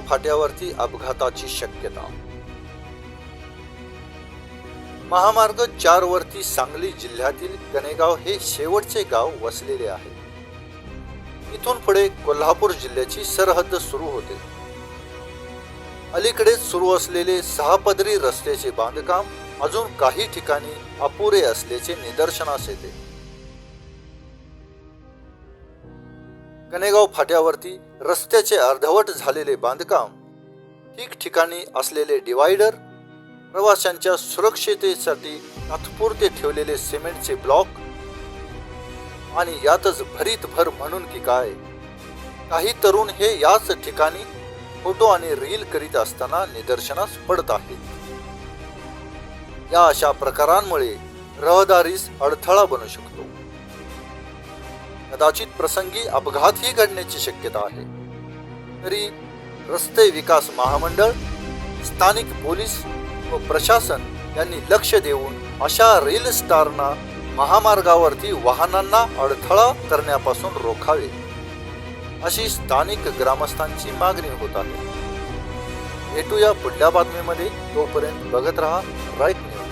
फाट्यावरती अपघाताची शक्यता। महामार्ग 4 वरती सांगली जिल्ह्यातील कनेगाव हे शेवटचे गाव वसलेले आहे। इथून पुढे कोल्हापूर जिल्ह्याची सरहद्द सुरू होते। अलीकडेच सुरू असलेले 6 पदरी रस्त्याचे बांधकाम अजून काही ठिकाणी अपुरे असल्याचे निदर्शनास येते। कनेगाव फाट्यावरती रस्त्याचे अर्धवट झालेले बांधकाम, ठिकठिकाणी असलेले डिवायडर, प्रवाशांच्या सुरक्षिततेसाठी तात्पुरते ठेवलेले सिमेंटचे ब्लॉक आणि यातच भरीत भर म्हणून की काय, काही तरुण हे याच ठिकाणी फोटो आणि रील करीत असताना निदर्शनास पडत आहेत। या अशा प्रकारांमुळे रहदारीस अडथळा बनू शकतो। कदाचित प्रसंगी अपघातही घडण्याची शक्यता आहे। तरी रस्ते विकास महामंडळ, स्थानिक पोलीस व प्रशासन यांनी लक्ष देऊन अशा रील स्टारना महामार्गावरती वाहनांना अडथळा करण्यापासून रोखावे, अशी स्थानिक ग्रामस्थांची मागणी होत आहे। भेटूया पुढल्या बातमीमध्ये, तोपर्यंत बघत रहा राईट न्यूज।